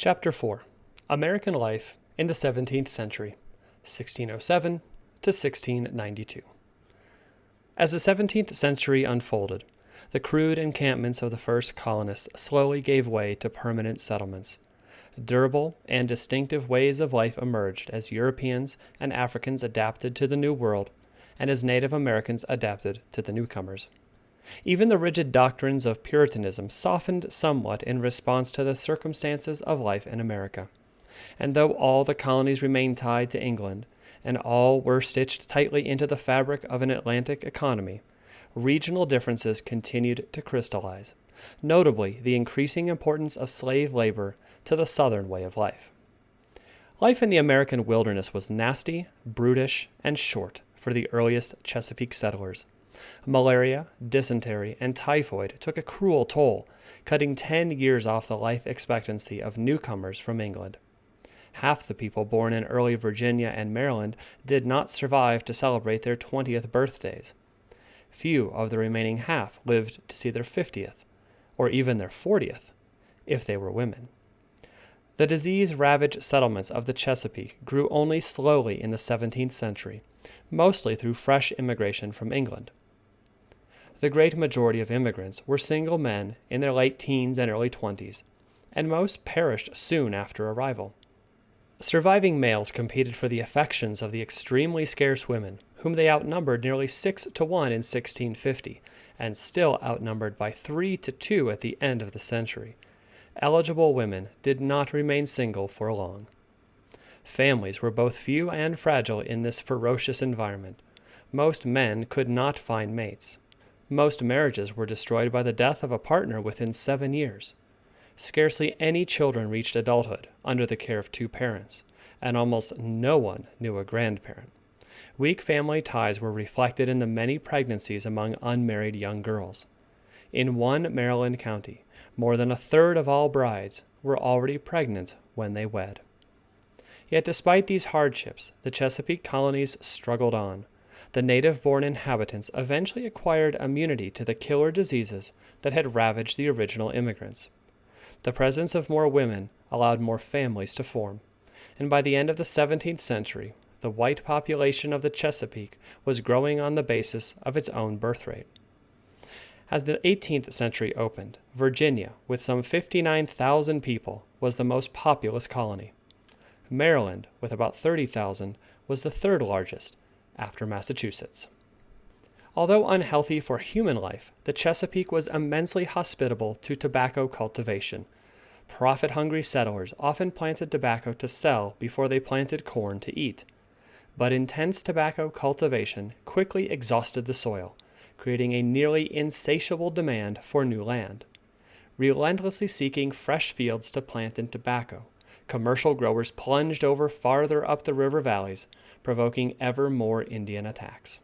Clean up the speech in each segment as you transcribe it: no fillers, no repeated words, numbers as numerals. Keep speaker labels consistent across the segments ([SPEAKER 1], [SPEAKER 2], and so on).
[SPEAKER 1] Chapter 4 American Life in the 17th Century, 1607 to 1692. As the 17th century unfolded, the crude encampments of the first colonists slowly gave way to permanent settlements. Durable and distinctive ways of life emerged as Europeans and Africans adapted to the New World, and as Native Americans adapted to the newcomers. Even the rigid doctrines of Puritanism softened somewhat in response to the circumstances of life in America. And though all the colonies remained tied to England, and all were stitched tightly into the fabric of an Atlantic economy, regional differences continued to crystallize, notably the increasing importance of slave labor to the Southern way of life. Life in the American wilderness was nasty, brutish, and short for the earliest Chesapeake settlers. Malaria, dysentery, and typhoid took a cruel toll, cutting 10 years off the life expectancy of newcomers from England. Half the people born in early Virginia and Maryland did not survive to celebrate their 20th birthdays. Few of the remaining half lived to see their 50th, or even their 40th, if they were women. The disease-ravaged settlements of the Chesapeake grew only slowly in the 17th century, mostly through fresh immigration from England. The great majority of immigrants were single men in their late teens and early 20s, and most perished soon after arrival. Surviving males competed for the affections of the extremely scarce women, whom they outnumbered nearly 6-1 in 1650, and still outnumbered by 3-2 at the end of the century. Eligible women did not remain single for long. Families were both few and fragile in this ferocious environment. Most men could not find mates. Most marriages were destroyed by the death of a partner within 7 years. Scarcely any children reached adulthood under the care of two parents, and almost no one knew a grandparent. Weak family ties were reflected in the many pregnancies among unmarried young girls. In one Maryland county, more than a third of all brides were already pregnant when they wed. Yet despite these hardships, the Chesapeake colonies struggled on. The native-born inhabitants eventually acquired immunity to the killer diseases that had ravaged the original immigrants. The presence of more women allowed more families to form, and by the end of the 17th century, the white population of the Chesapeake was growing on the basis of its own birth rate. As the 18th century opened, Virginia, with some 59,000 people, was the most populous colony. Maryland, with about 30,000, was the third largest, after Massachusetts. Although unhealthy for human life, the Chesapeake was immensely hospitable to tobacco cultivation. Profit-hungry settlers often planted tobacco to sell before they planted corn to eat. But intense tobacco cultivation quickly exhausted the soil, creating a nearly insatiable demand for new land. Relentlessly seeking fresh fields to plant in tobacco, commercial growers plunged over farther up the river valleys, provoking ever more Indian attacks.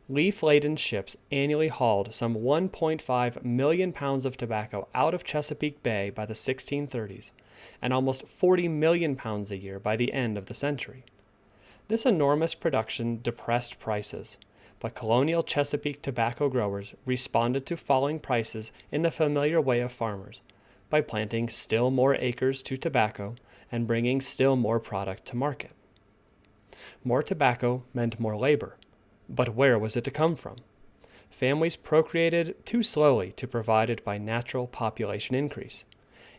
[SPEAKER 1] Leaf-laden ships annually hauled some 1.5 million pounds of tobacco out of Chesapeake Bay by the 1630s, and almost 40 million pounds a year by the end of the century. This enormous production depressed prices, but colonial Chesapeake tobacco growers responded to falling prices in the familiar way of farmers, by planting still more acres to tobacco and bringing still more product to market. More tobacco meant more labor, but where was it to come from? Families procreated too slowly to provide it by natural population increase.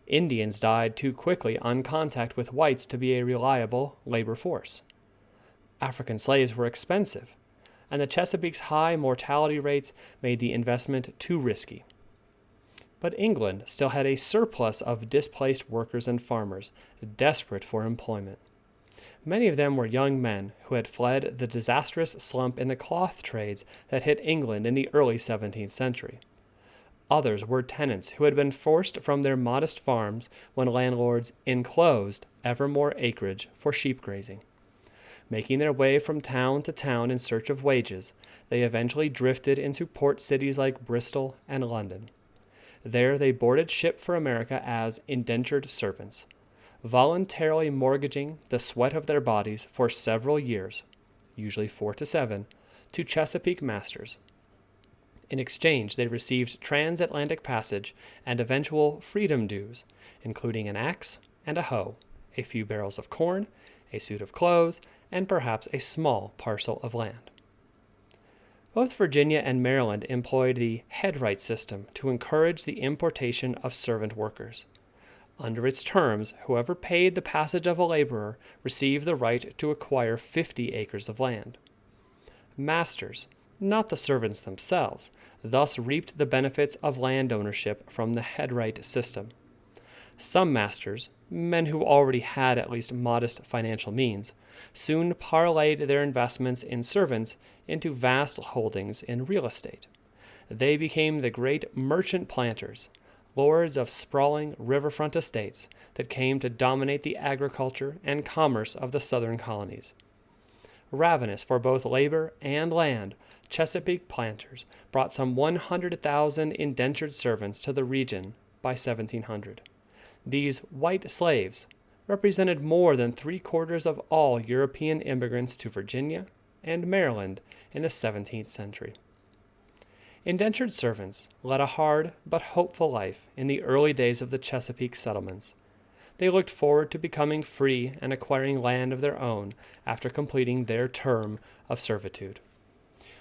[SPEAKER 1] Indians died too quickly on contact with whites to be a reliable labor force. African slaves were expensive, and the Chesapeake's high mortality rates made the investment too risky. But England still had a surplus of displaced workers and farmers, desperate for employment. Many of them were young men who had fled the disastrous slump in the cloth trades that hit England in the early 17th century. Others were tenants who had been forced from their modest farms when landlords enclosed ever more acreage for sheep grazing. Making their way from town to town in search of wages, they eventually drifted into port cities like Bristol and London. There they boarded ship for America as indentured servants, voluntarily mortgaging the sweat of their bodies for several years, usually 4 to 7, to Chesapeake masters. In exchange, they received transatlantic passage and eventual freedom dues, including an axe and a hoe, a few barrels of corn, a suit of clothes, and perhaps a small parcel of land. Both Virginia and Maryland employed the headright system to encourage the importation of servant workers. Under its terms, whoever paid the passage of a laborer received the right to acquire 50 acres of land. Masters, not the servants themselves, thus reaped the benefits of land ownership from the headright system. Some masters, men who already had at least modest financial means, soon parlayed their investments in servants into vast holdings in real estate. They became the great merchant planters, lords of sprawling riverfront estates that came to dominate the agriculture and commerce of the southern colonies. Ravenous for both labor and land, Chesapeake planters brought some 100,000 indentured servants to the region by 1700. These white slaves represented more than 3/4 of all European immigrants to Virginia and Maryland in the 17th century. Indentured servants led a hard but hopeful life in the early days of the Chesapeake settlements. They looked forward to becoming free and acquiring land of their own after completing their term of servitude.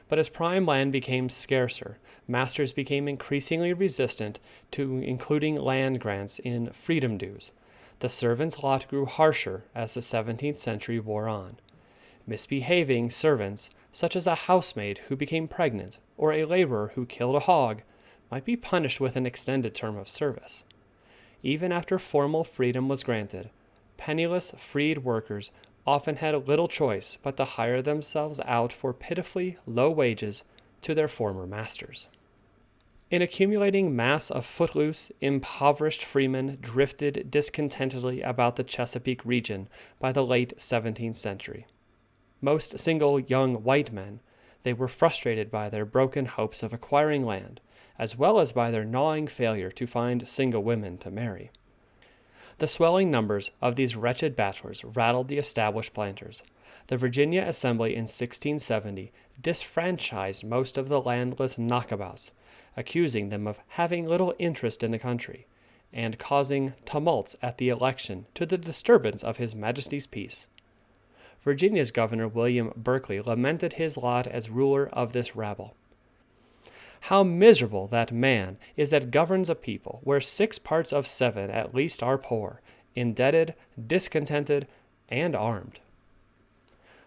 [SPEAKER 1] But as prime land became scarcer, masters became increasingly resistant to including land grants in freedom dues. The servant's lot grew harsher as the 17th century wore on. Misbehaving servants, such as a housemaid who became pregnant or a laborer who killed a hog, might be punished with an extended term of service. Even after formal freedom was granted, penniless freed workers often had little choice but to hire themselves out for pitifully low wages to their former masters. An accumulating mass of footloose, impoverished freemen drifted discontentedly about the Chesapeake region by the late 17th century. Most single young white men, they were frustrated by their broken hopes of acquiring land, as well as by their gnawing failure to find single women to marry. The swelling numbers of these wretched bachelors rattled the established planters. The Virginia Assembly in 1670 disfranchised most of the landless knockabouts, accusing them of having little interest in the country, and causing tumults at the election to the disturbance of His Majesty's peace. Virginia's Governor William Berkeley lamented his lot as ruler of this rabble. How miserable that man is that governs a people where 6 parts of 7 at least are poor, indebted, discontented, and armed.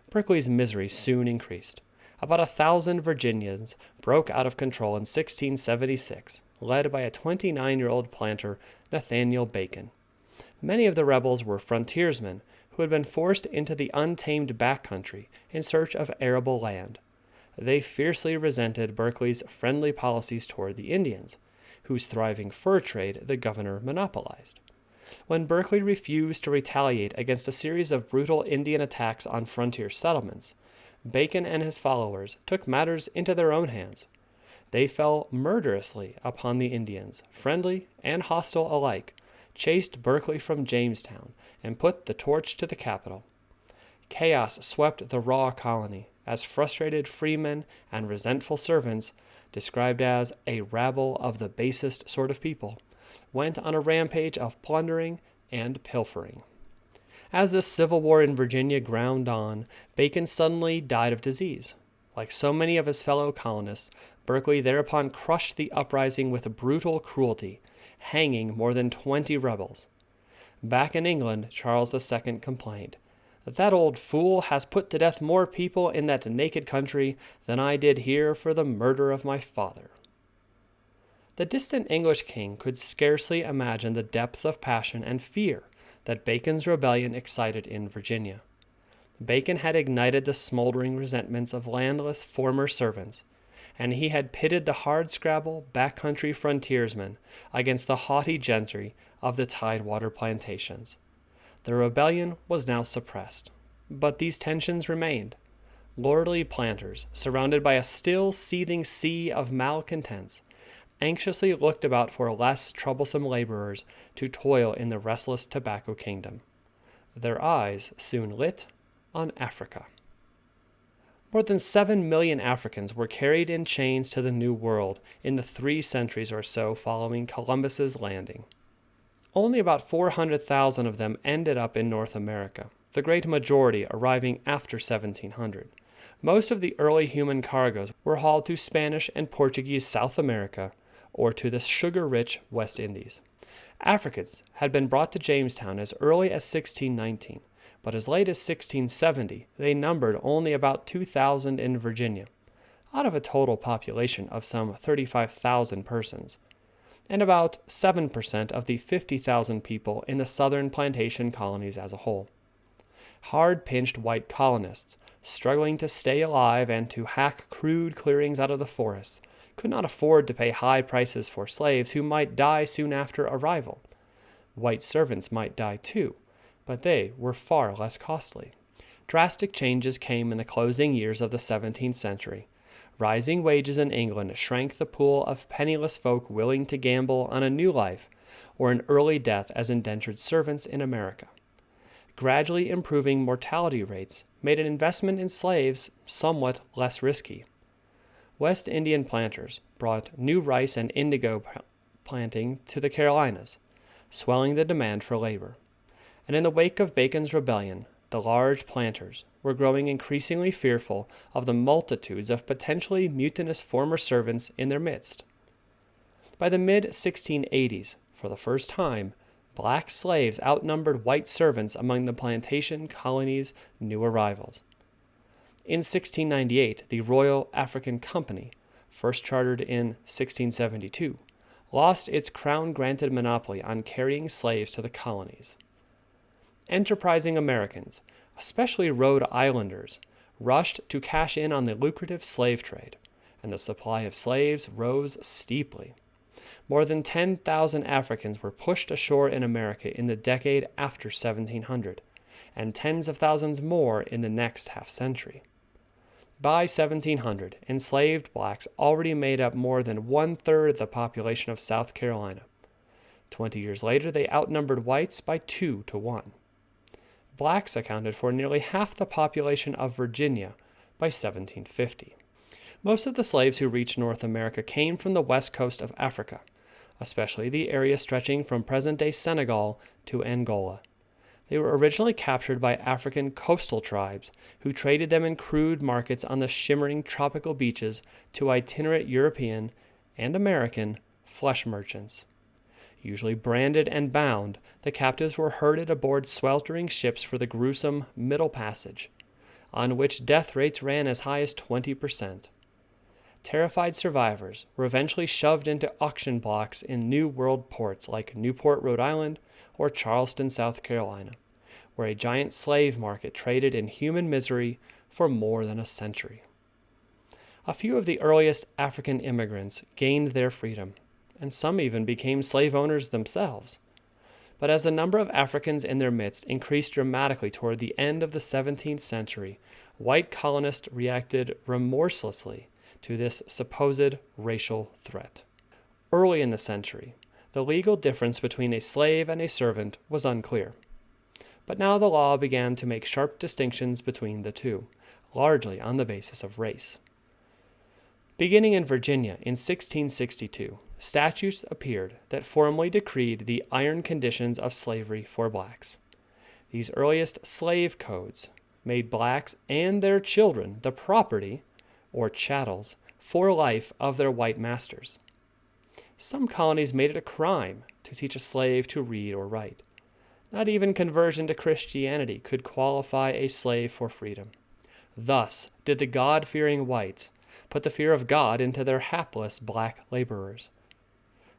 [SPEAKER 1] Berkeley's misery soon increased. About 1,000 Virginians broke out of control in 1676, led by a 29-year-old planter, Nathaniel Bacon. Many of the rebels were frontiersmen who had been forced into the untamed backcountry in search of arable land. They fiercely resented Berkeley's friendly policies toward the Indians, whose thriving fur trade the governor monopolized. When Berkeley refused to retaliate against a series of brutal Indian attacks on frontier settlements, Bacon and his followers took matters into their own hands. They fell murderously upon the Indians, friendly and hostile alike, chased Berkeley from Jamestown, and put the torch to the capital. Chaos swept the raw colony, as frustrated freemen and resentful servants, described as a rabble of the basest sort of people, went on a rampage of plundering and pilfering. As the Civil War in Virginia ground on, Bacon suddenly died of disease. Like so many of his fellow colonists, Berkeley thereupon crushed the uprising with brutal cruelty, hanging more than 20 rebels. Back in England, Charles II complained, "That old fool has put to death more people in that naked country than I did here for the murder of my father." The distant English king could scarcely imagine the depths of passion and fear that Bacon's rebellion excited in Virginia. Bacon had ignited the smoldering resentments of landless former servants, and he had pitted the hardscrabble backcountry frontiersmen against the haughty gentry of the Tidewater plantations. The rebellion was now suppressed, but these tensions remained. Lordly planters, surrounded by a still seething sea of malcontents, anxiously looked about for less troublesome laborers to toil in the restless tobacco kingdom. Their eyes soon lit on Africa. More than 7 million Africans were carried in chains to the New World in the 3 centuries or so following Columbus's landing. Only about 400,000 of them ended up in North America, the great majority arriving after 1700. Most of the early human cargoes were hauled to Spanish and Portuguese South America or to the sugar-rich West Indies. Africans had been brought to Jamestown as early as 1619, but as late as 1670 they numbered only about 2,000 in Virginia, out of a total population of some 35,000 persons, and about 7% of the 50,000 people in the southern plantation colonies as a whole. Hard-pinched white colonists, struggling to stay alive and to hack crude clearings out of the forests, could not afford to pay high prices for slaves who might die soon after arrival. White servants might die too, but they were far less costly. Drastic changes came in the closing years of the 17th century. Rising wages in England shrank the pool of penniless folk willing to gamble on a new life or an early death as indentured servants in America. Gradually improving mortality rates made an investment in slaves somewhat less risky. West Indian planters brought new rice and indigo planting to the Carolinas, swelling the demand for labor. And in the wake of Bacon's rebellion, the large planters were growing increasingly fearful of the multitudes of potentially mutinous former servants in their midst. By the mid-1680s, for the first time, black slaves outnumbered white servants among the plantation colonies' new arrivals. In 1698, the Royal African Company, first chartered in 1672, lost its crown-granted monopoly on carrying slaves to the colonies. Enterprising Americans, especially Rhode Islanders, rushed to cash in on the lucrative slave trade, and the supply of slaves rose steeply. More than 10,000 Africans were pushed ashore in America in the decade after 1700, and tens of thousands more in the next half-century. By 1700, enslaved blacks already made up more than one-third of the population of South Carolina. 20 years later, they outnumbered whites by 2 to 1. Blacks accounted for nearly half the population of Virginia by 1750. Most of the slaves who reached North America came from the west coast of Africa, especially the area stretching from present-day Senegal to Angola. They were originally captured by African coastal tribes who traded them in crude markets on the shimmering tropical beaches to itinerant European and American flesh merchants. Usually branded and bound, the captives were herded aboard sweltering ships for the gruesome Middle Passage, on which death rates ran as high as 20%. Terrified survivors were eventually shoved into auction blocks in New World ports like Newport, Rhode Island, or Charleston, South Carolina, where a giant slave market traded in human misery for more than a century. A few of the earliest African immigrants gained their freedom, and some even became slave owners themselves. But as the number of Africans in their midst increased dramatically toward the end of the 17th century, white colonists reacted remorselessly to this supposed racial threat. Early in the century, the legal difference between a slave and a servant was unclear. But now the law began to make sharp distinctions between the two, largely on the basis of race. Beginning in Virginia in 1662, statutes appeared that formally decreed the iron conditions of slavery for blacks. These earliest slave codes made blacks and their children the property, or chattels, for life of their white masters. Some colonies made it a crime to teach a slave to read or write. Not even conversion to Christianity could qualify a slave for freedom. Thus did the God-fearing whites put the fear of God into their hapless black laborers.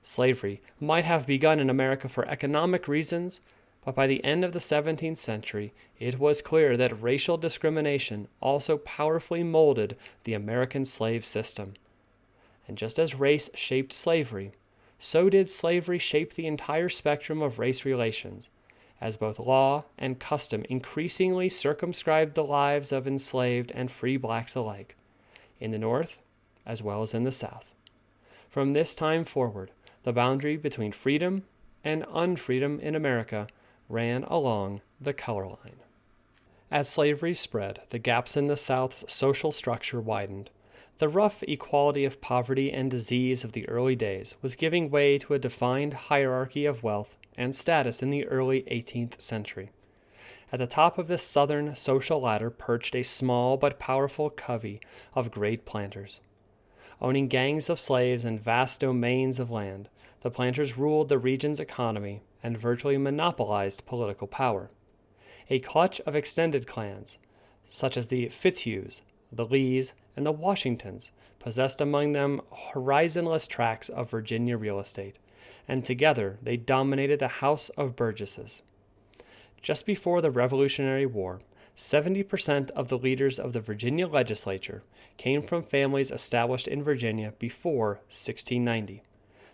[SPEAKER 1] Slavery might have begun in America for economic reasons, but by the end of the 17th century, it was clear that racial discrimination also powerfully molded the American slave system. And just as race shaped slavery, so did slavery shape the entire spectrum of race relations, as both law and custom increasingly circumscribed the lives of enslaved and free blacks alike, in the North as well as in the South. From this time forward, the boundary between freedom and unfreedom in America ran along the color line. As slavery spread, the gaps in the South's social structure widened. The rough equality of poverty and disease of the early days was giving way to a defined hierarchy of wealth and status in the early 18th century. At the top of this southern social ladder perched a small but powerful covey of great planters. Owning gangs of slaves and vast domains of land, the planters ruled the region's economy and virtually monopolized political power. A clutch of extended clans, such as the Fitzhughs, the Lees, and the Washingtons, possessed among them horizonless tracts of Virginia real estate, and together they dominated the House of Burgesses. Just before the Revolutionary War, 70% of the leaders of the Virginia legislature came from families established in Virginia before 1690,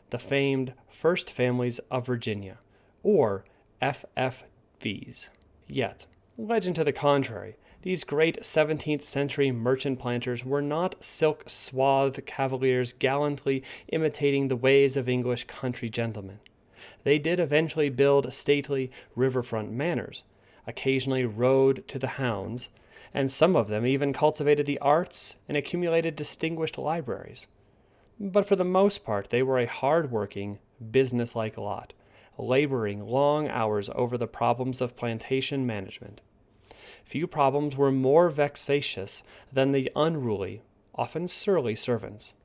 [SPEAKER 1] the famed First Families of Virginia, or FFVs. Yet, legend to the contrary, these great 17th century merchant planters were not silk-swathed cavaliers gallantly imitating the ways of English country gentlemen. They did eventually build stately riverfront manors, occasionally rode to the hounds, and some of them even cultivated the arts and accumulated distinguished libraries. But for the most part, they were a hard-working, business-like lot, laboring long hours over the problems of plantation management. Few problems were more vexatious than the unruly, often surly servants.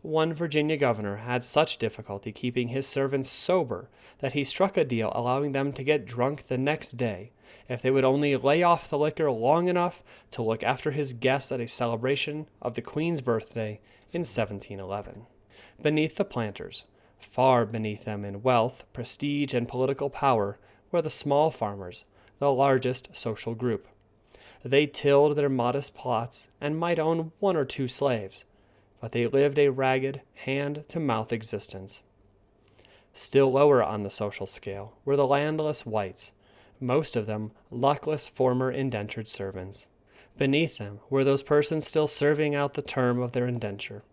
[SPEAKER 1] One Virginia governor had such difficulty keeping his servants sober that he struck a deal allowing them to get drunk the next day if they would only lay off the liquor long enough to look after his guests at a celebration of the Queen's birthday in 1711. Beneath the planters, far beneath them in wealth, prestige, and political power, were the small farmers, the largest social group. They tilled their modest plots and might own one or two slaves, but they lived a ragged, hand-to-mouth existence. Still lower on the social scale were the landless whites, most of them luckless former indentured servants. Beneath them were those persons still serving out the term of their indenture.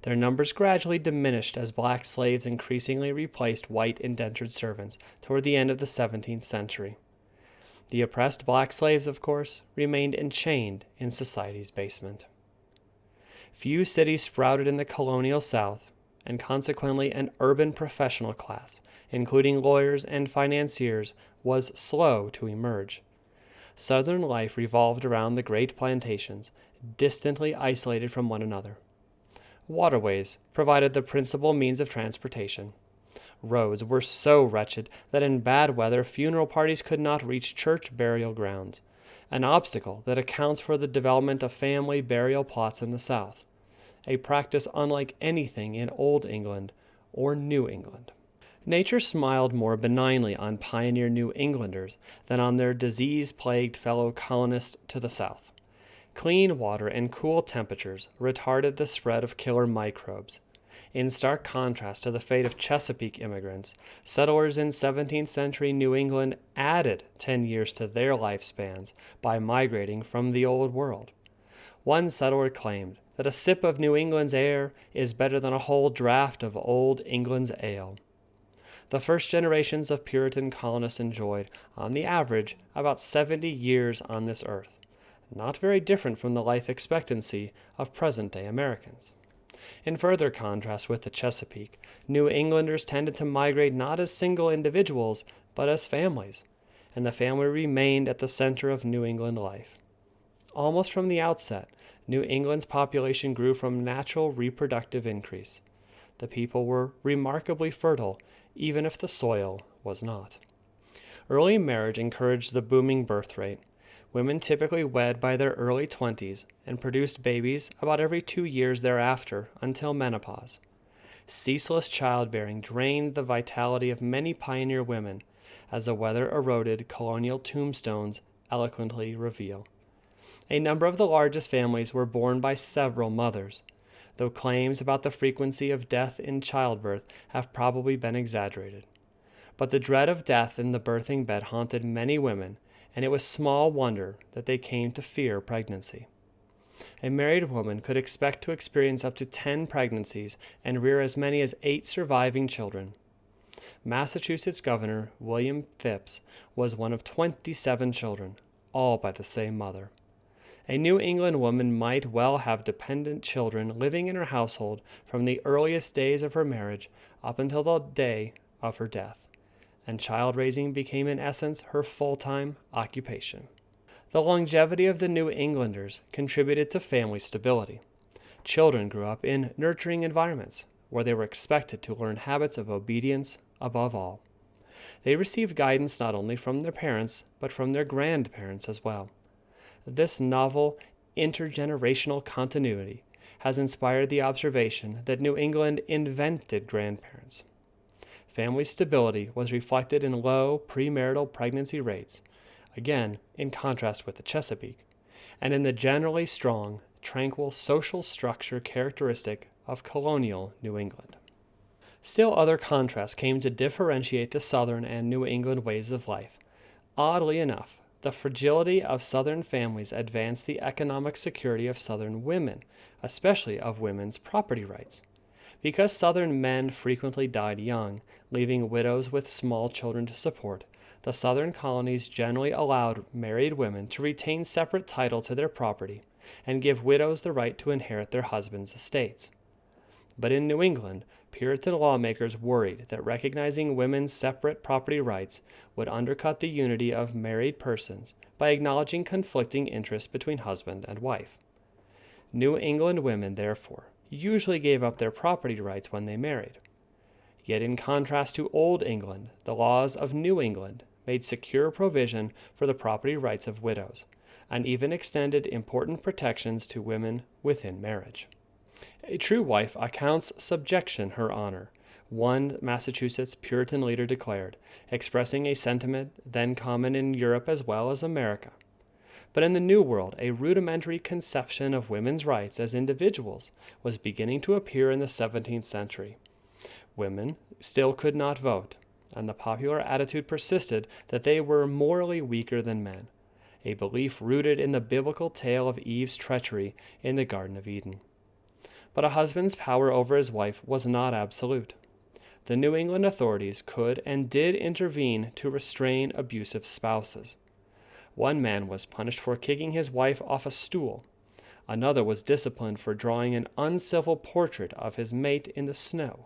[SPEAKER 1] Their numbers gradually diminished as black slaves increasingly replaced white indentured servants toward the end of the 17th century. The oppressed black slaves, of course, remained enchained in society's basement. Few cities sprouted in the colonial South, and consequently an urban professional class, including lawyers and financiers, was slow to emerge. Southern life revolved around the great plantations, distantly isolated from one another. Waterways provided the principal means of transportation. Roads were so wretched that in bad weather funeral parties could not reach church burial grounds, an obstacle that accounts for the development of family burial plots in the South, a practice unlike anything in Old England or New England. Nature smiled more benignly on pioneer New Englanders than on their disease-plagued fellow colonists to the south. Clean water and cool temperatures retarded the spread of killer microbes. In stark contrast to the fate of Chesapeake immigrants, settlers in 17th century New England added 10 years to their lifespans by migrating from the Old World. One settler claimed that a sip of New England's air is better than a whole draught of Old England's ale. The first generations of Puritan colonists enjoyed, on the average, about 70 years on this earth, not very different from the life expectancy of present-day Americans. In further contrast with the Chesapeake, New Englanders tended to migrate not as single individuals, but as families, and the family remained at the center of New England life. Almost from the outset, New England's population grew from natural reproductive increase. The people were remarkably fertile, even if the soil was not. Early marriage encouraged the booming birth rate. Women typically wed by their early 20s and produced babies about every 2 years thereafter until menopause. Ceaseless childbearing drained the vitality of many pioneer women, as the weather-eroded colonial tombstones eloquently reveal. A number of the largest families were born by several mothers, though claims about the frequency of death in childbirth have probably been exaggerated. But the dread of death in the birthing bed haunted many women, and it was small wonder that they came to fear pregnancy. A married woman could expect to experience up to 10 pregnancies and rear as many as 8 surviving children. Massachusetts Governor William Phips was one of 27 children, all by the same mother. A New England woman might well have dependent children living in her household from the earliest days of her marriage up until the day of her death. and child raising became in essence her full-time occupation. The longevity of the New Englanders contributed to family stability. Children grew up in nurturing environments where they were expected to learn habits of obedience above all. They received guidance not only from their parents, but from their grandparents as well. This novel intergenerational continuity has inspired the observation that New England invented grandparents. Family stability was reflected in low premarital pregnancy rates, again in contrast with the Chesapeake, and in the generally strong, tranquil social structure characteristic of colonial New England. Still other contrasts came to differentiate the Southern and New England ways of life. Oddly enough, the fragility of Southern families advanced the economic security of Southern women, especially of women's property rights. Because Southern men frequently died young, leaving widows with small children to support, the Southern colonies generally allowed married women to retain separate title to their property and give widows the right to inherit their husbands' estates. But in New England, Puritan lawmakers worried that recognizing women's separate property rights would undercut the unity of married persons by acknowledging conflicting interests between husband and wife. New England women, therefore, usually gave up their property rights when they married. Yet in contrast to Old England, the laws of New England made secure provision for the property rights of widows, and even extended important protections to women within marriage. A true wife accounts subjection her honor, one Massachusetts Puritan leader declared, expressing a sentiment then common in Europe as well as America. But in the New World, a rudimentary conception of women's rights as individuals was beginning to appear in the 17th century. Women still could not vote, and the popular attitude persisted that they were morally weaker than men, a belief rooted in the biblical tale of Eve's treachery in the Garden of Eden. But a husband's power over his wife was not absolute. The New England authorities could and did intervene to restrain abusive spouses. One man was punished for kicking his wife off a stool. Another was disciplined for drawing an uncivil portrait of his mate in the snow.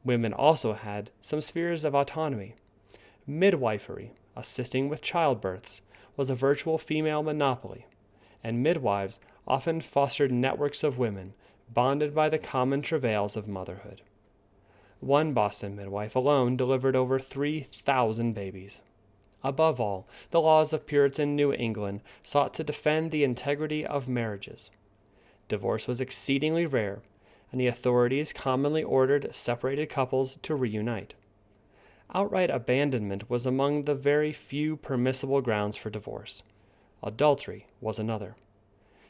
[SPEAKER 1] Women also had some spheres of autonomy. Midwifery, assisting with childbirths, was a virtual female monopoly, and midwives often fostered networks of women, bonded by the common travails of motherhood. One Boston midwife alone delivered over 3,000 babies. Above all, the laws of Puritan New England sought to defend the integrity of marriages. Divorce was exceedingly rare, and the authorities commonly ordered separated couples to reunite. Outright abandonment was among the very few permissible grounds for divorce. Adultery was another.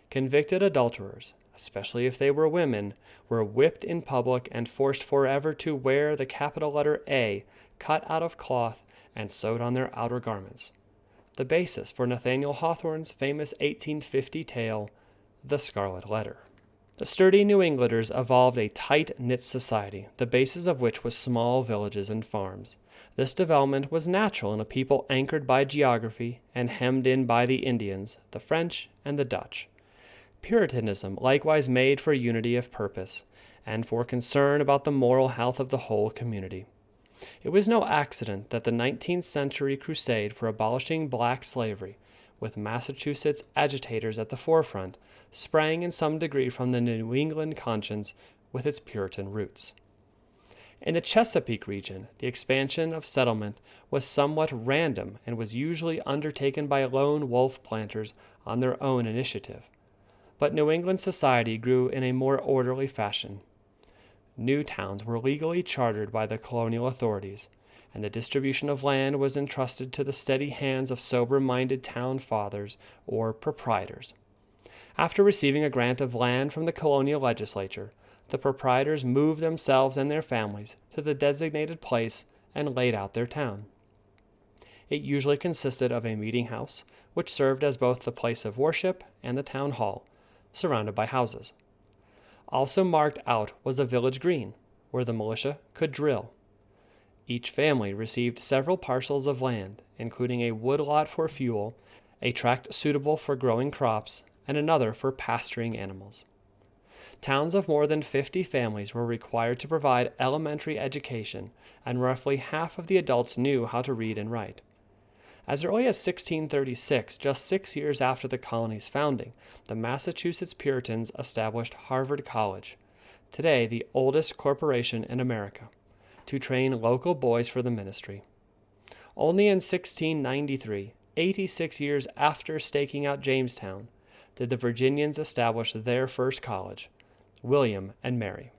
[SPEAKER 1] Convicted adulterers, especially if they were women, were whipped in public and forced forever to wear the capital letter A cut out of cloth and sewed on their outer garments, the basis for Nathaniel Hawthorne's famous 1850 tale, The Scarlet Letter. The sturdy New Englanders evolved a tight-knit society, the basis of which was small villages and farms. This development was natural in a people anchored by geography and hemmed in by the Indians, the French, and the Dutch. Puritanism likewise made for unity of purpose, and for concern about the moral health of the whole community. It was no accident that the 19th century crusade for abolishing black slavery, with Massachusetts agitators at the forefront, sprang in some degree from the New England conscience with its Puritan roots. In the Chesapeake region, the expansion of settlement was somewhat random and was usually undertaken by lone wolf planters on their own initiative. But New England society grew in a more orderly fashion. New towns were legally chartered by the colonial authorities, and the distribution of land was entrusted to the steady hands of sober-minded town fathers or proprietors. After receiving a grant of land from the colonial legislature, the proprietors moved themselves and their families to the designated place and laid out their town. It usually consisted of a meeting house, which served as both the place of worship and the town hall, surrounded by houses. Also marked out was a village green, where the militia could drill. Each family received several parcels of land, including a woodlot for fuel, a tract suitable for growing crops, and another for pasturing animals. Towns of more than 50 families were required to provide elementary education, and roughly half of the adults knew how to read and write. As early as 1636, just 6 years after the colony's founding, the Massachusetts Puritans established Harvard College, today the oldest corporation in America, to train local boys for the ministry. Only in 1693, 86 years after staking out Jamestown, did the Virginians establish their first college, William and Mary.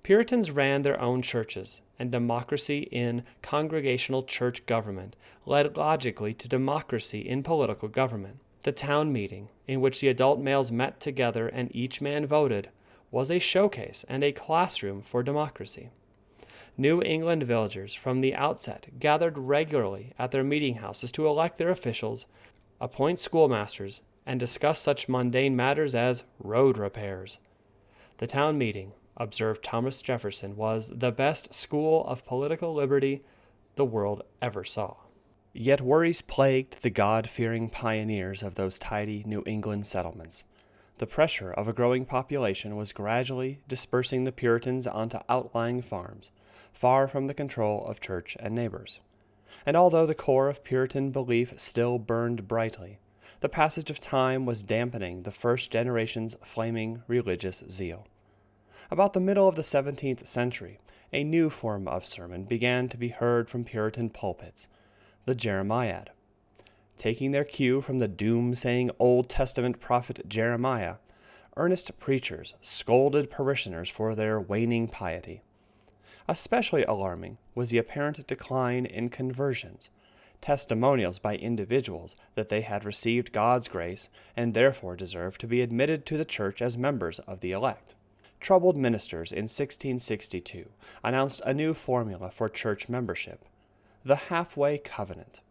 [SPEAKER 1] Puritans ran their own churches, and democracy in congregational church government led logically to democracy in political government. The town meeting, in which the adult males met together and each man voted, was a showcase and a classroom for democracy. New England villagers from the outset gathered regularly at their meeting houses to elect their officials, appoint schoolmasters, and discuss such mundane matters as road repairs. The town meeting, observed Thomas Jefferson, was the best school of political liberty the world ever saw. Yet worries plagued the God-fearing pioneers of those tidy New England settlements. The pressure of a growing population was gradually dispersing the Puritans onto outlying farms, far from the control of church and neighbors. And although the core of Puritan belief still burned brightly, the passage of time was dampening the first generation's flaming religious zeal. About the middle of the 17th century, a new form of sermon began to be heard from Puritan pulpits, the Jeremiad. Taking their cue from the doom-saying Old Testament prophet Jeremiah, earnest preachers scolded parishioners for their waning piety. Especially alarming was the apparent decline in conversions, testimonials by individuals that they had received God's grace and therefore deserved to be admitted to the church as members of the elect. Troubled ministers in 1662 announced a new formula for church membership, the halfway covenant.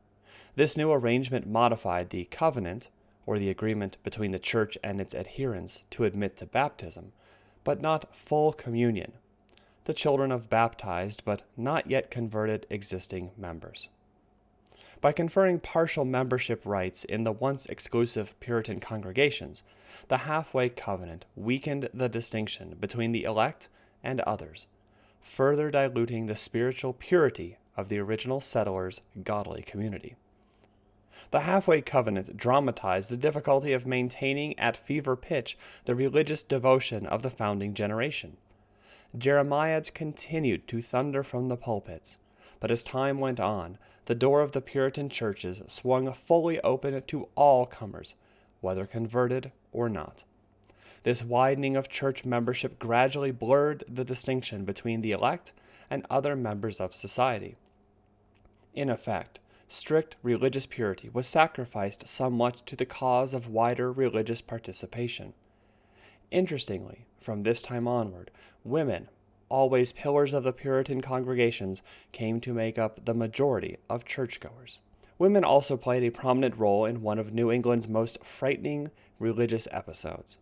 [SPEAKER 1] This new arrangement modified the covenant, or the agreement between the church and its adherents to admit to baptism, but not full communion, the children of baptized but not yet converted existing members. By conferring partial membership rights in the once exclusive Puritan congregations, the halfway covenant weakened the distinction between the elect and others, further diluting the spiritual purity of the original settlers' godly community. The halfway covenant dramatized the difficulty of maintaining at fever pitch the religious devotion of the founding generation. Jeremiads continued to thunder from the pulpits, but as time went on, the door of the Puritan churches swung fully open to all comers, whether converted or not. This widening of church membership gradually blurred the distinction between the elect and other members of society. In effect, strict religious purity was sacrificed somewhat to the cause of wider religious participation. Interestingly, from this time onward, women, always pillars of the Puritan congregations, came to make up the majority of churchgoers. Women also played a prominent role in one of New England's most frightening religious episodes.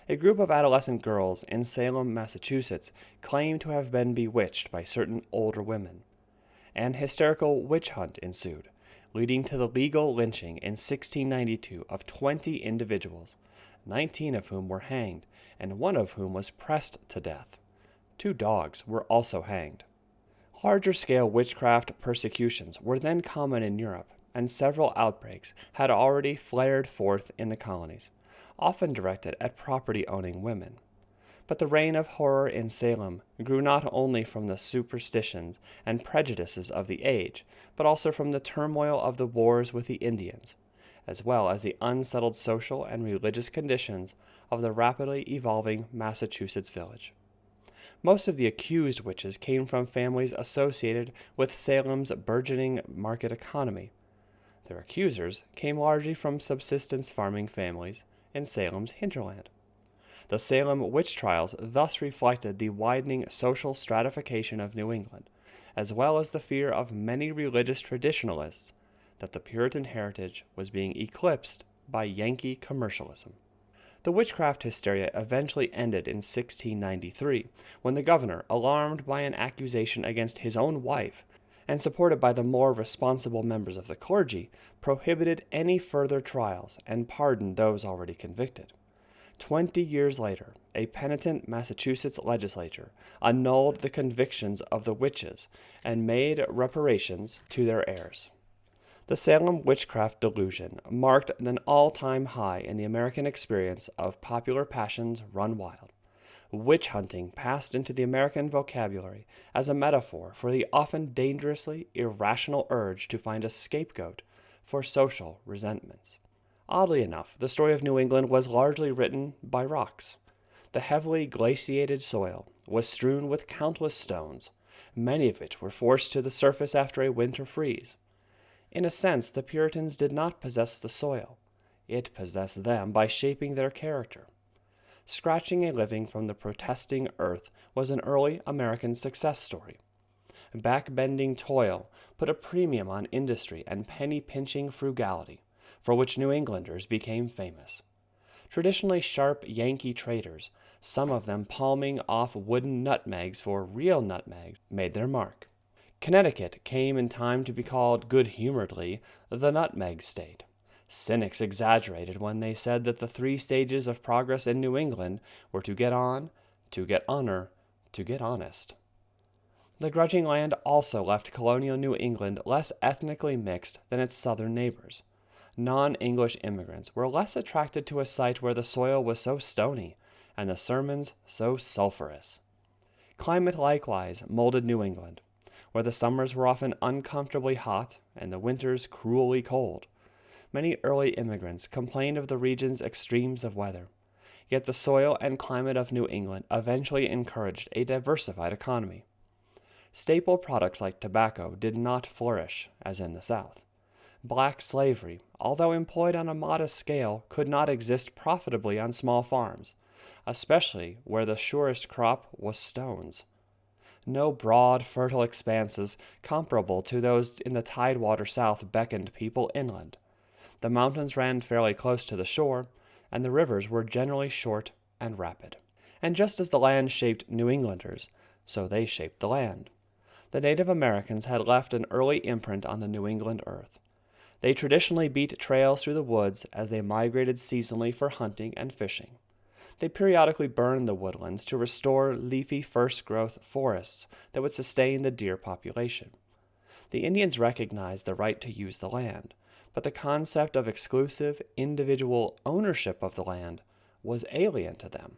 [SPEAKER 1] A group of adolescent girls in Salem, Massachusetts, claimed to have been bewitched by certain older women. An hysterical witch hunt ensued, leading to the legal lynching in 1692 of 20 individuals, 19 of whom were hanged, and one of whom was pressed to death. 2 dogs were also hanged. Larger-scale witchcraft persecutions were then common in Europe, and several outbreaks had already flared forth in the colonies, often directed at property-owning women. But the reign of horror in Salem grew not only from the superstitions and prejudices of the age, but also from the turmoil of the wars with the Indians, as well as the unsettled social and religious conditions of the rapidly evolving Massachusetts village. Most of the accused witches came from families associated with Salem's burgeoning market economy. Their accusers came largely from subsistence farming families in Salem's hinterland. The Salem witch trials thus reflected the widening social stratification of New England, as well as the fear of many religious traditionalists that the Puritan heritage was being eclipsed by Yankee commercialism. The witchcraft hysteria eventually ended in 1693, when the governor, alarmed by an accusation against his own wife, and supported by the more responsible members of the clergy, prohibited any further trials and pardoned those already convicted. 20 years later, a penitent Massachusetts legislature annulled the convictions of the witches and made reparations to their heirs. The Salem witchcraft delusion marked an all-time high in the American experience of popular passions run wild. Witch hunting passed into the American vocabulary as a metaphor for the often dangerously irrational urge to find a scapegoat for social resentments. Oddly enough, the story of New England was largely written by rocks. The heavily glaciated soil was strewn with countless stones, many of which were forced to the surface after a winter freeze. In a sense, the Puritans did not possess the soil. It possessed them by shaping their character. Scratching a living from the protesting earth was an early American success story. Backbending toil put a premium on industry and penny-pinching frugality, for which New Englanders became famous. Traditionally sharp Yankee traders, some of them palming off wooden nutmegs for real nutmegs, made their mark. Connecticut came in time to be called good-humoredly the Nutmeg State. Cynics exaggerated when they said that the 3 stages of progress in New England were to get on, to get honor, to get honest. The grudging land also left colonial New England less ethnically mixed than its southern neighbors. Non-English immigrants were less attracted to a site where the soil was so stony and the sermons so sulphurous. Climate likewise molded New England, where the summers were often uncomfortably hot and the winters cruelly cold. Many early immigrants complained of the region's extremes of weather, yet the soil and climate of New England eventually encouraged a diversified economy. Staple products like tobacco did not flourish, as in the South. Black slavery, although employed on a modest scale, could not exist profitably on small farms, especially where the surest crop was stones. No broad, fertile expanses comparable to those in the tidewater South beckoned people inland. The mountains ran fairly close to the shore, and the rivers were generally short and rapid. And just as the land shaped New Englanders, so they shaped the land. The Native Americans had left an early imprint on the New England earth. They traditionally beat trails through the woods as they migrated seasonally for hunting and fishing. They periodically burned the woodlands to restore leafy first-growth forests that would sustain the deer population. The Indians recognized the right to use the land, but the concept of exclusive, individual ownership of the land was alien to them.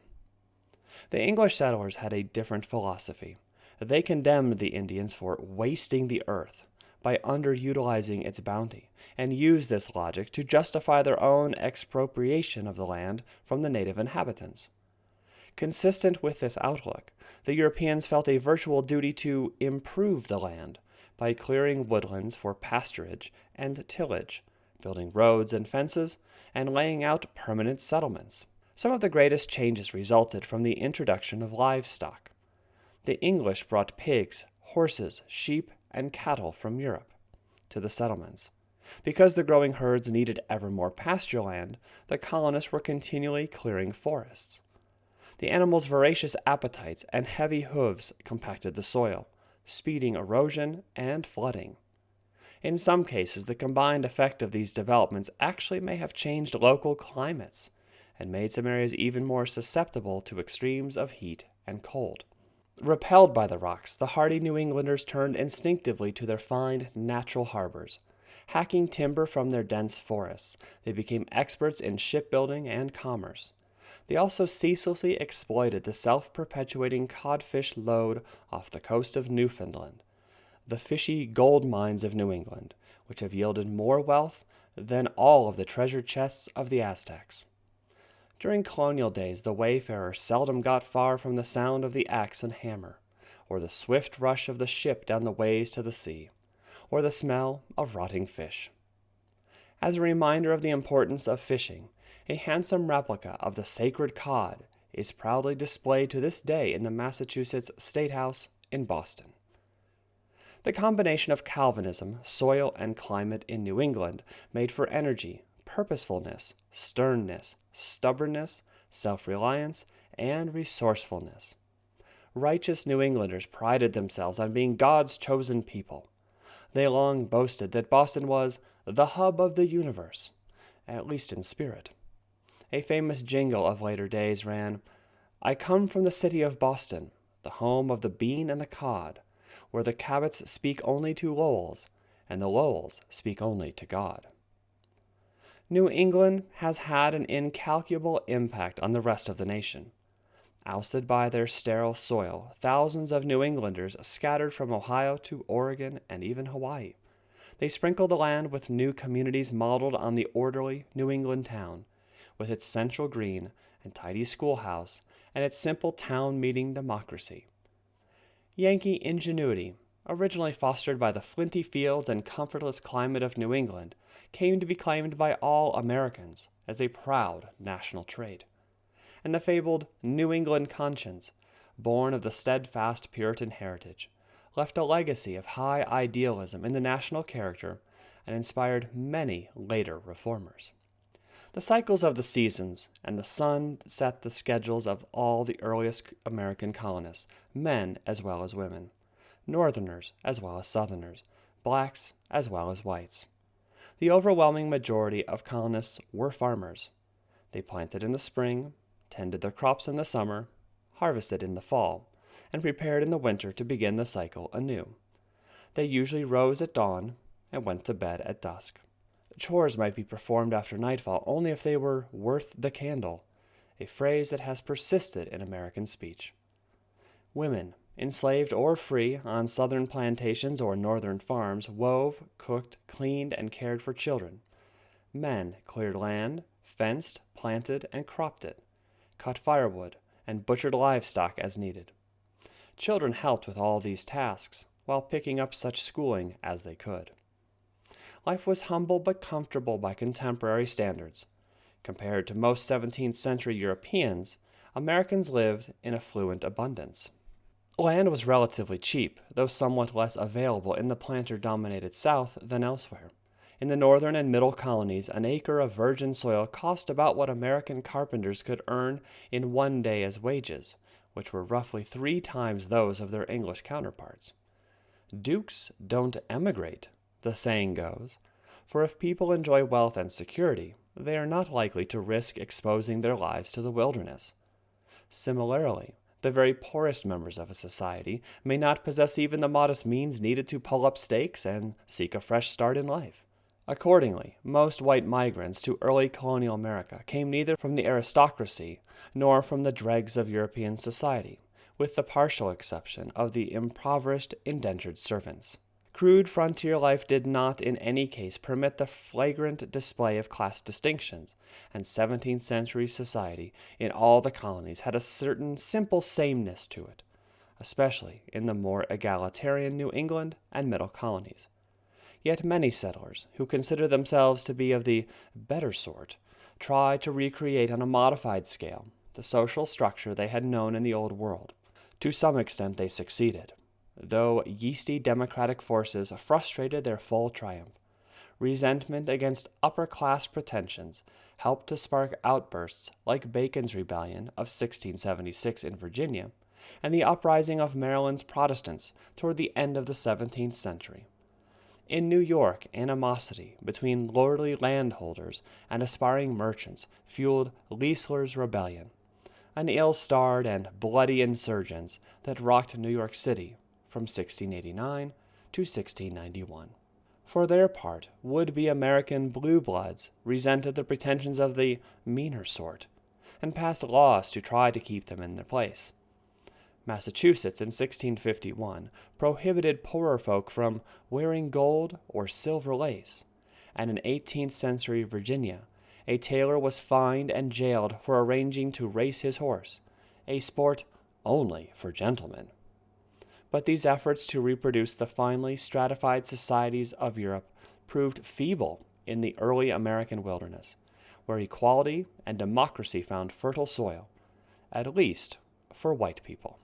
[SPEAKER 1] The English settlers had a different philosophy. They condemned the Indians for wasting the earth by underutilizing its bounty, and used this logic to justify their own expropriation of the land from the native inhabitants. Consistent with this outlook, the Europeans felt a virtual duty to improve the land by clearing woodlands for pasturage and tillage, building roads and fences, and laying out permanent settlements. Some of the greatest changes resulted from the introduction of livestock. The English brought pigs, horses, sheep, and cattle from Europe to the settlements. Because the growing herds needed ever more pasture land, the colonists were continually clearing forests. The animals' voracious appetites and heavy hooves compacted the soil, speeding erosion and flooding. In some cases, the combined effect of these developments actually may have changed local climates and made some areas even more susceptible to extremes of heat and cold. Repelled by the rocks, the hardy New Englanders turned instinctively to their fine, natural harbors. Hacking timber from their dense forests, they became experts in shipbuilding and commerce. They also ceaselessly exploited the self-perpetuating codfish lode off the coast of Newfoundland, the fishy gold mines of New England, which have yielded more wealth than all of the treasure chests of the Aztecs. During colonial days, the wayfarer seldom got far from the sound of the axe and hammer, or the swift rush of the ship down the ways to the sea, or the smell of rotting fish. As a reminder of the importance of fishing, a handsome replica of the sacred cod is proudly displayed to this day in the Massachusetts State House in Boston. The combination of Calvinism, soil, and climate in New England made for energy, purposefulness, sternness, stubbornness, self-reliance, and resourcefulness. Righteous New Englanders prided themselves on being God's chosen people. They long boasted that Boston was the hub of the universe, at least in spirit. A famous jingle of later days ran, "I come from the city of Boston, the home of the bean and the cod, where the Cabots speak only to Lowells, and the Lowells speak only to God." New England has had an incalculable impact on the rest of the nation. Ousted by their sterile soil, thousands of New Englanders scattered from Ohio to Oregon and even Hawaii. They sprinkled the land with new communities modeled on the orderly New England town, with its central green and tidy schoolhouse and its simple town meeting democracy. Yankee ingenuity, originally fostered by the flinty fields and comfortless climate of New England, came to be claimed by all Americans as a proud national trait. And the fabled New England conscience, born of the steadfast Puritan heritage, left a legacy of high idealism in the national character and inspired many later reformers. The cycles of the seasons and the sun set the schedules of all the earliest American colonists, men as well as women, Northerners as well as Southerners, blacks as well as whites. The overwhelming majority of colonists were farmers. They planted in the spring, tended their crops in the summer, harvested in the fall, and prepared in the winter to begin the cycle anew. They usually rose at dawn and went to bed at dusk. Chores might be performed after nightfall only if they were worth the candle, a phrase that has persisted in American speech. Women, enslaved or free on southern plantations or northern farms, wove, cooked, cleaned, and cared for children. Men cleared land, fenced, planted, and cropped it, cut firewood, and butchered livestock as needed. Children helped with all these tasks, while picking up such schooling as they could. Life was humble but comfortable by contemporary standards. Compared to most 17th century Europeans, Americans lived in affluent abundance. Land was relatively cheap, though somewhat less available in the planter-dominated South than elsewhere. In the northern and middle colonies, an acre of virgin soil cost about what American carpenters could earn in one day as wages, which were roughly 3 times those of their English counterparts. Dukes don't emigrate, the saying goes, for if people enjoy wealth and security, they are not likely to risk exposing their lives to the wilderness. Similarly, the very poorest members of a society may not possess even the modest means needed to pull up stakes and seek a fresh start in life. Accordingly, most white migrants to early colonial America came neither from the aristocracy nor from the dregs of European society, with the partial exception of the impoverished indentured servants. Crude frontier life did not in any case permit the flagrant display of class distinctions, and 17th century society in all the colonies had a certain simple sameness to it, especially in the more egalitarian New England and middle colonies. Yet many settlers, who considered themselves to be of the better sort, tried to recreate on a modified scale the social structure they had known in the Old World. To some extent they succeeded, though yeasty democratic forces frustrated their full triumph. Resentment against upper-class pretensions helped to spark outbursts like Bacon's Rebellion of 1676 in Virginia and the uprising of Maryland's Protestants toward the end of the 17th century. In New York, animosity between lordly landholders and aspiring merchants fueled Leisler's Rebellion, an ill-starred and bloody insurgence that rocked New York City from 1689 to 1691. For their part, would-be American blue bloods resented the pretensions of the meaner sort and passed laws to try to keep them in their place. Massachusetts in 1651 prohibited poorer folk from wearing gold or silver lace, and in 18th century Virginia, a tailor was fined and jailed for arranging to race his horse, a sport only for gentlemen. But these efforts to reproduce the finely stratified societies of Europe proved feeble in the early American wilderness, where equality and democracy found fertile soil, at least for white people.